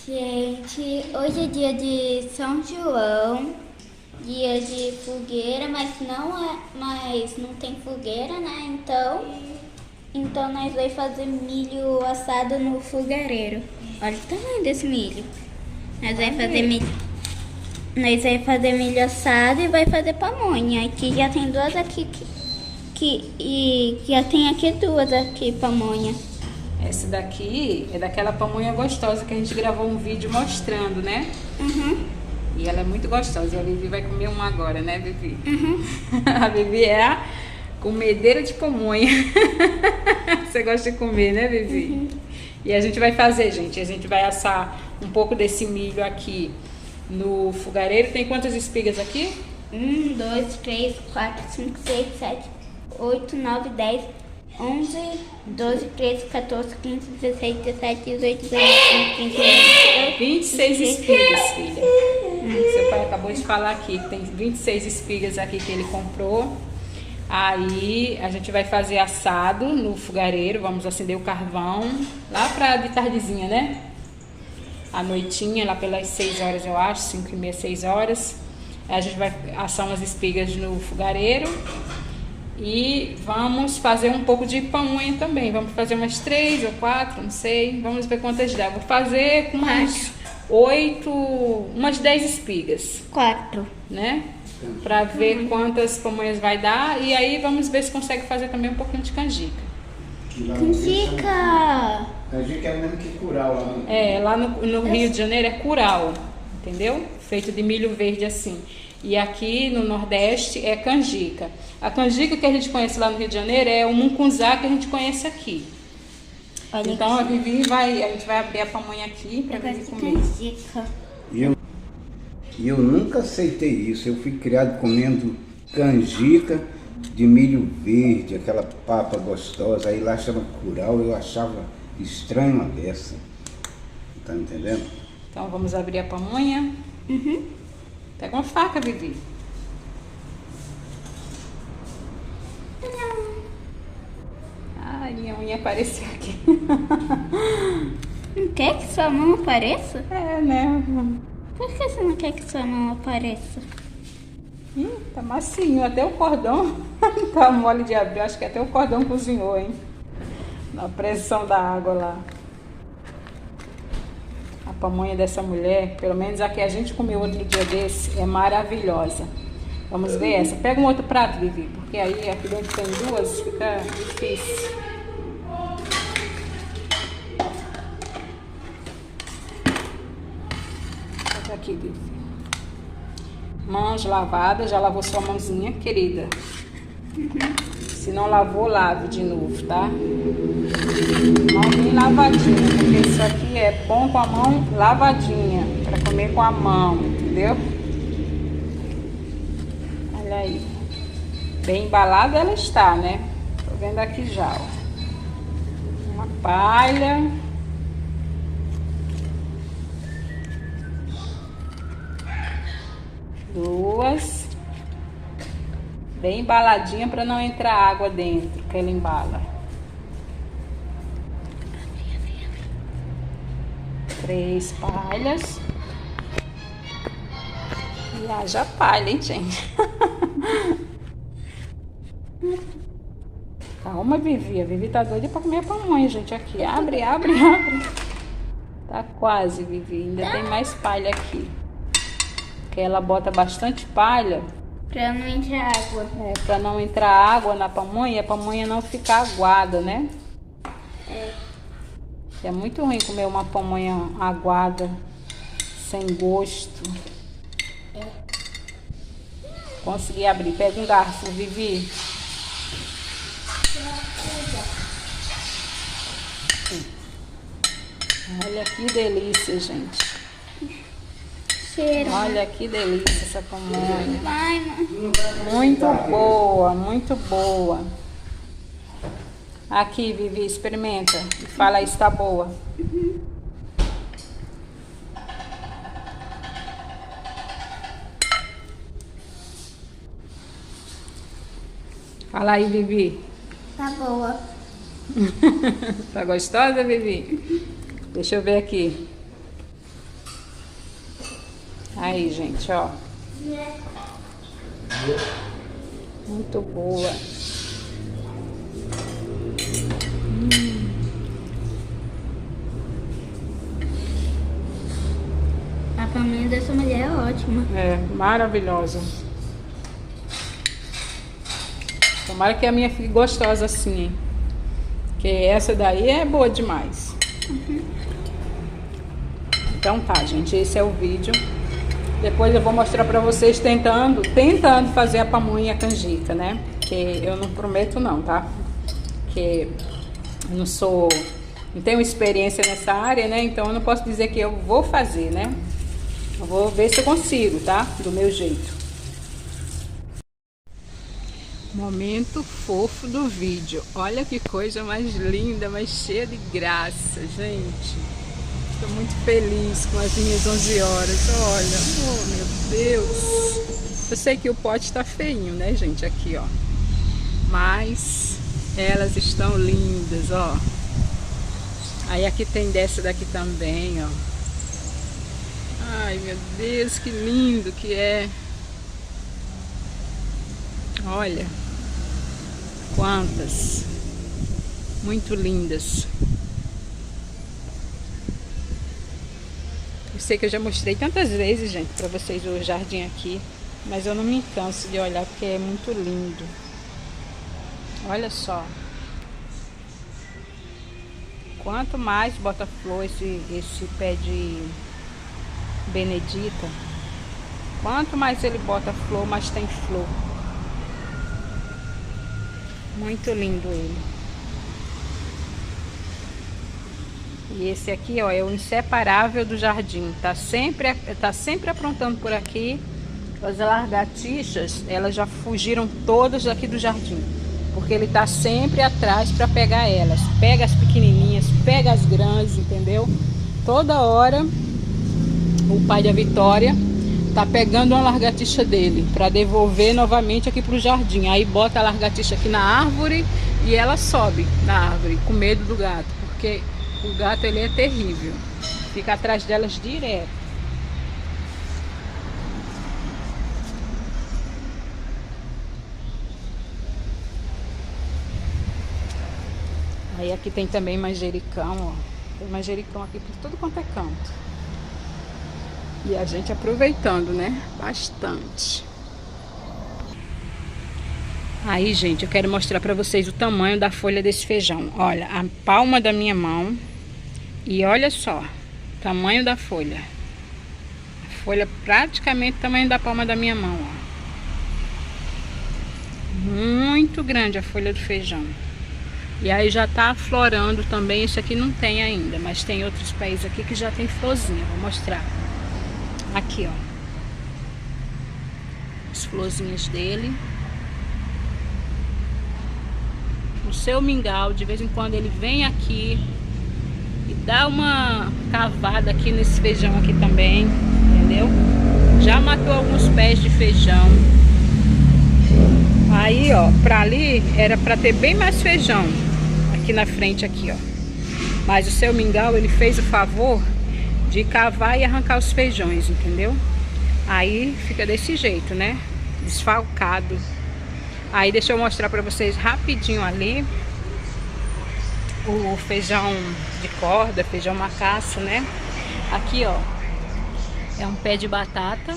Gente, hoje é dia de São João, dia de fogueira, mas não tem fogueira, né? Então nós vamos fazer milho assado no fogareiro. Olha o tamanho desse milho. Nós vamos fazer milho assado e vai fazer pamonha. Aqui já tem duas aqui e já tem aqui duas aqui pamonha. Essa daqui é daquela pamonha gostosa que a gente gravou um vídeo mostrando, né? Uhum. E ela é muito gostosa. A Vivi vai comer uma agora, né, Vivi? Uhum. A Vivi é a comedeira de pamonha. Você gosta de comer, né, Vivi? Uhum. E a gente vai fazer, gente. A gente vai assar um pouco desse milho aqui no fogareiro. Tem quantas espigas aqui? 1, 2, 3, 4, 5, 6, 7, 8, 9, 10, 11, 12, 13, 14, 15, 16, 17, 18, 19, 20, 21, 26 espigas, filha. Seu pai acabou de falar aqui que tem 26 espigas aqui que ele comprou. Aí a gente vai fazer assado no fogareiro. Vamos acender o carvão lá de tardezinha, né? À noitinha, lá pelas 6 horas, eu acho, 5h30, 6 horas. Aí a gente vai assar umas espigas no fogareiro. E vamos fazer um pouco de pamonha também. Vamos fazer umas 3 ou 4, não sei. Vamos ver quantas dá. Vou fazer com umas 8, umas 10 espigas. 4. Né? Pra ver quantas pamonhas vai dar. E aí vamos ver se consegue fazer também um pouquinho de canjica. Canjica! Canjica é o mesmo que curau lá no... É, lá no Rio de Janeiro é curau, entendeu? Feito de milho verde assim. E aqui no Nordeste é canjica. A canjica que a gente conhece lá no Rio de Janeiro é o mungunzá que a gente conhece aqui. Olha então aqui. a gente vai abrir a pamonha aqui pra Vivi comer. Canjica. E eu nunca aceitei isso. Eu fui criado comendo canjica de milho verde, aquela papa gostosa. Aí lá chama curau, eu achava estranho uma dessa. Tá entendendo? Então vamos abrir a pamonha. Uhum. Pega uma faca, Vivi. Ai, minha unha apareceu aqui. Não quer que sua mão apareça? É, né? Por que você não quer que sua mão apareça? Ih, tá macio. Até o cordão tá mole de abrir. Acho que até o cordão cozinhou, hein? Na pressão da água lá. A pamonha dessa mulher, pelo menos a que a gente comeu outro dia desse, é maravilhosa. Vamos ver essa. Pega um outro prato, Vivi, porque aí aqui dentro tem duas, fica difícil. Pega aqui, Vivi. Mãos lavadas, já lavou sua mãozinha, querida? Se não lavou, lave de novo, tá? Mão bem lavadinha, porque isso aqui é bom com a mão lavadinha, para comer com a mão, entendeu? Olha aí. Bem embalada ela está, né? Tô vendo aqui já, ó. Uma palha. Duas. Bem embaladinha para não entrar água dentro, que ela embala. 3 palhas. E haja palha, hein, gente? Calma, Vivi. A Vivi tá doida pra comer a pamonha, gente. Aqui, abre, abre, abre. Tá quase, Vivi. Ainda tem mais palha aqui. Porque ela bota bastante palha. Pra não entrar água. É, pra não entrar água na pamonha e a pamonha não ficar aguada, né? É muito ruim comer uma pamonha aguada, sem gosto. Consegui abrir. Pega um garfo, Vivi. Olha que delícia, gente. Cheiro. Olha que delícia essa pamonha. Vai, mãe. Muito boa, muito boa. Aqui, Vivi, experimenta e fala aí se tá boa. Fala aí, Vivi. Tá boa. Tá gostosa, Vivi? Deixa eu ver aqui. Aí, gente, ó. Muito boa. A pamonha dessa mulher é ótima. É, maravilhosa. Tomara que a minha fique gostosa assim, hein? Porque essa daí é boa demais. Então tá, gente, esse é o vídeo. Depois eu vou mostrar pra vocês tentando fazer a pamonha canjica, né? Que eu não prometo não, tá? Que eu não tenho experiência nessa área, né? Então eu não posso dizer que eu vou fazer, né? Eu vou ver se eu consigo, tá? Do meu jeito. Momento fofo do vídeo. Olha que coisa mais linda, mais cheia de graça, gente. Estou muito feliz com as minhas 11 horas. Olha, oh meu Deus. Eu sei que o pote está feinho, né, gente? Aqui, ó. Mas elas estão lindas, ó. Aí aqui tem dessa daqui também, ó. Ai, meu Deus, que lindo que é. Olha. Quantas. Muito lindas. Eu sei que eu já mostrei tantas vezes, gente, pra vocês o jardim aqui. Mas eu não me canso de olhar porque é muito lindo. Olha só. Quanto mais bota flor esse pé de benedita, quanto mais ele bota flor, mais tem flor. Muito lindo ele. E esse aqui, ó, é o inseparável do jardim. Tá sempre aprontando por aqui. As lagartixas, elas já fugiram todas daqui do jardim. Porque ele tá sempre atrás para pegar elas. Pega as pequenininhas, pega as grandes, entendeu? Toda hora o pai da Vitória tá pegando uma lagartixa dele para devolver novamente aqui pro jardim. Aí bota a lagartixa aqui na árvore e ela sobe na árvore com medo do gato, porque o gato ele é terrível. Fica atrás delas direto. Aí aqui tem também manjericão, ó. Tem manjericão aqui por tudo quanto é canto. E a gente aproveitando, né? Bastante. Aí, gente, eu quero mostrar pra vocês o tamanho da folha desse feijão. Olha, a palma da minha mão. E olha só, o tamanho da folha. A folha praticamente o tamanho da palma da minha mão, ó. Muito grande a folha do feijão. E aí já tá aflorando também. Esse aqui não tem ainda, mas tem outros pés aqui que já tem florzinha. Vou mostrar. Aqui, ó. As florzinhas dele. O seu mingau, de vez em quando ele vem aqui e dá uma cavada aqui nesse feijão aqui também, entendeu? Já matou alguns pés de feijão. Aí, ó, pra ali era pra ter bem mais feijão. Aqui na frente, aqui, ó. Mas o seu mingau, ele fez o favor de cavar e arrancar os feijões, entendeu? Aí fica desse jeito, né? Desfalcado. Aí deixa eu mostrar pra vocês rapidinho ali o feijão de corda, feijão macaça, né? Aqui, ó, é um pé de batata,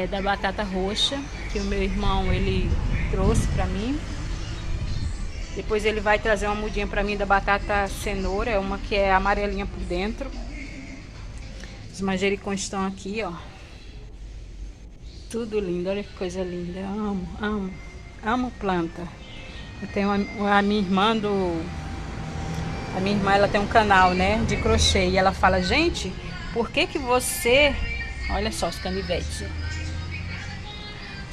da batata roxa, que o meu irmão, ele trouxe pra mim. Depois ele vai trazer uma mudinha pra mim da batata cenoura, uma que é amarelinha por dentro. Os manjericões estão aqui, ó. Tudo lindo, olha que coisa linda. Eu amo planta. Eu tenho a minha irmã A minha irmã, ela tem um canal, né, de crochê. E ela fala, gente, por que que você... Olha só os canivetes.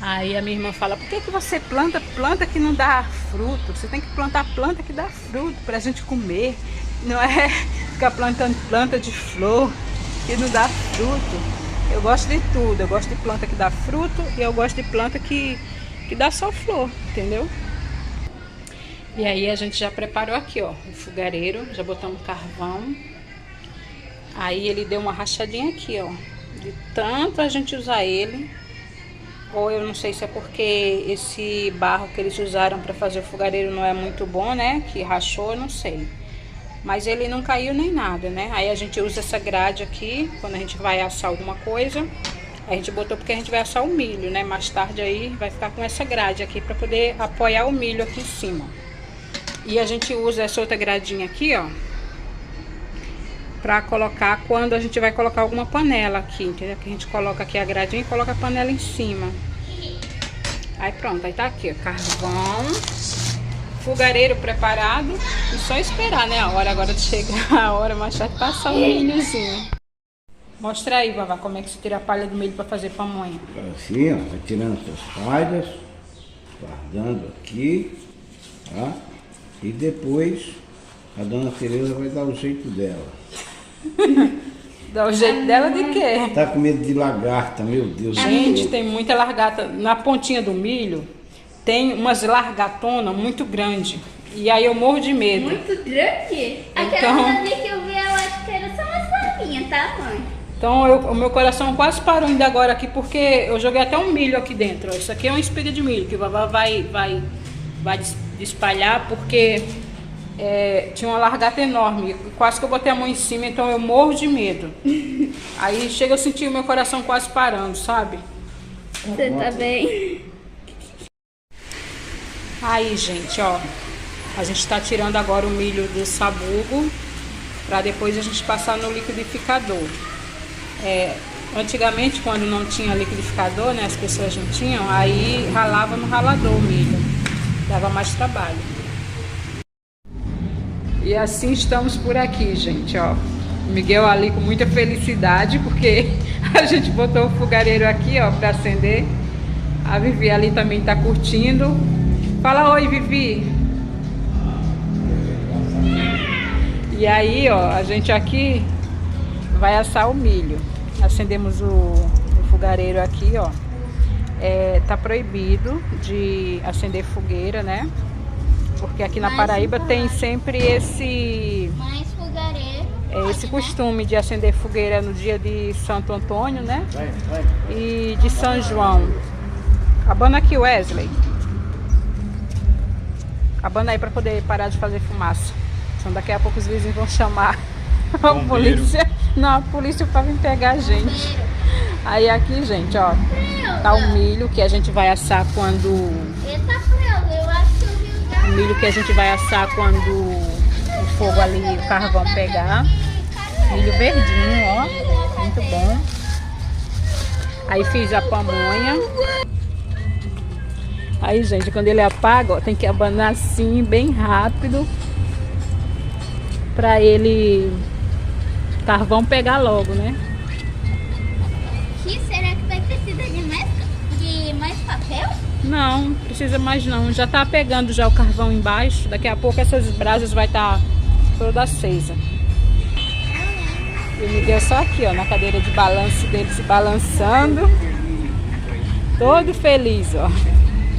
Aí a minha irmã fala, por que que você planta planta que não dá fruto? Você tem que plantar planta que dá fruto pra gente comer. Não é ficar plantando planta de flor que não dá fruto. Eu gosto de tudo. Eu gosto de planta que dá fruto e eu gosto de planta que dá só flor, entendeu? E aí a gente já preparou aqui, ó, o fogareiro. Já botamos carvão. Aí ele deu uma rachadinha aqui, ó, De tanto a gente usar ele, ou eu não sei se é porque esse barro que eles usaram para fazer o fogareiro não é muito bom, né? Que rachou, eu não sei. Mas ele não caiu nem nada, né? Aí a gente usa essa grade aqui, quando a gente vai assar alguma coisa. A gente botou porque a gente vai assar o milho, né? Mais tarde aí vai ficar com essa grade aqui para poder apoiar o milho aqui em cima. E a gente usa essa outra gradinha aqui, ó, para colocar quando a gente vai colocar alguma panela aqui, entendeu? Que a gente coloca aqui a gradinha e coloca a panela em cima. Aí pronto, aí tá aqui, ó, carvão, fogareiro preparado. E só esperar, né, a hora agora de chegar a hora mais tarde passar o milhozinho. Mostra aí, Vavá, como é que se tira a palha do milho para fazer pamonha. Assim, ó, vai tirando essas palhas, guardando aqui, tá? E depois a dona Tereza vai dar o jeito dela. Dá o jeito dela de quê? Tá com medo de lagarta, meu Deus. Gente, tem muita largata. Na pontinha do milho tem umas largatonas muito grandes. E aí eu morro de medo. Muito grande? Aquela vez que eu vi, eu acho que era só uma salinha, tá, mãe? Então o meu coração quase parou ainda agora aqui, porque eu joguei até um milho aqui dentro. Ó. Isso aqui é uma espiga de milho que o Vavá vai espalhar, porque tinha uma largata enorme. Quase que eu botei a mão em cima, então eu morro de medo. Aí chega eu sentir o meu coração quase parando, sabe? Você tá bem? Aí, gente, ó. A gente tá tirando agora o milho do sabugo, para depois a gente passar no liquidificador. Antigamente, quando não tinha liquidificador, né, as pessoas não tinham, aí ralava no ralador o milho, dava mais trabalho. E assim estamos por aqui, gente, ó. O Miguel ali com muita felicidade, porque a gente botou o fogareiro aqui, ó, para acender. A Vivi ali também tá curtindo. Fala oi, Vivi. E aí, ó, a gente aqui vai assar o milho. Acendemos o fogareiro aqui, ó. Tá proibido de acender fogueira, né? Porque aqui na Paraíba tem sempre esse costume de acender fogueira no dia de Santo Antônio, né? E de São João. Abana aqui, Wesley. Abana aí para poder parar de fazer fumaça. Senão daqui a pouco os vizinhos vão chamar a polícia. Não, a polícia para vir pegar a gente. Aí aqui, gente, ó, tá o milho que a gente vai assar quando... O milho que a gente vai assar quando o fogo ali, o carvão pegar. Milho verdinho, ó, muito bom. Aí fiz a pamonha. Aí, gente, quando ele apaga, ó, tem que abanar assim, bem rápido, pra ele, o carvão pegar logo, né? Será que vai precisar de mais papel? Não, precisa mais não. Já tá pegando já o carvão embaixo. Daqui a pouco essas brasas vai estar toda acesa. E o Miguel só aqui, ó, na cadeira de balanço dele, se balançando. Todo feliz, ó.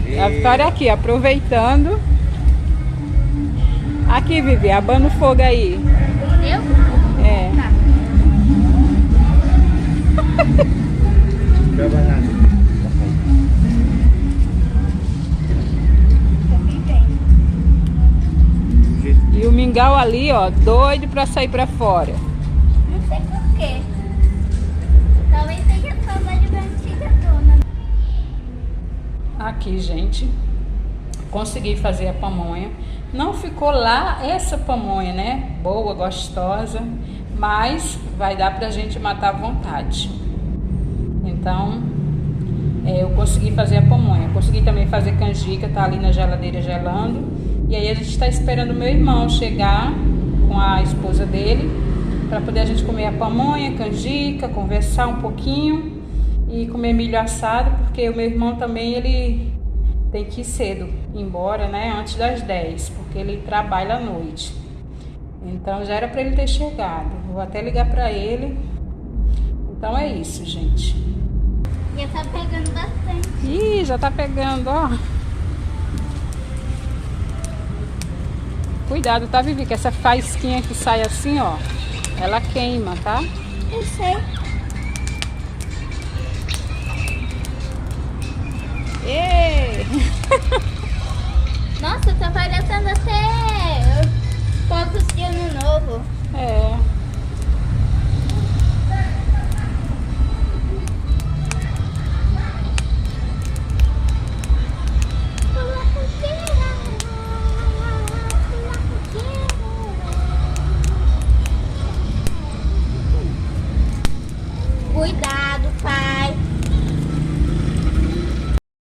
E a Vitória aqui, aproveitando. Aqui, Vivi, abana o fogo aí. Eu? É. E o mingau ali, ó, doido pra sair pra fora. Não sei por quê. Talvez seja saudade da antiga dona. Aqui, gente, consegui fazer a pamonha. Não ficou lá essa pamonha, né? Boa, gostosa, mas vai dar pra gente matar à vontade. Então, eu consegui fazer a pamonha. Consegui também fazer canjica, tá ali na geladeira gelando. E aí a gente está esperando o meu irmão chegar com a esposa dele para poder a gente comer a pamonha, canjica, conversar um pouquinho e comer milho assado, porque o meu irmão também ele tem que ir cedo, embora, né, antes das 10, porque ele trabalha à noite. Então já era para ele ter chegado. Vou até ligar para ele. Então é isso, gente. Já tá pegando bastante. Ih, já tá pegando, ó. Cuidado, tá, Vivi? Que essa faísquinha que sai assim, ó, ela queima, tá? Eu sei. Ê! Nossa, tá parecendo até fogos de ano novo. É.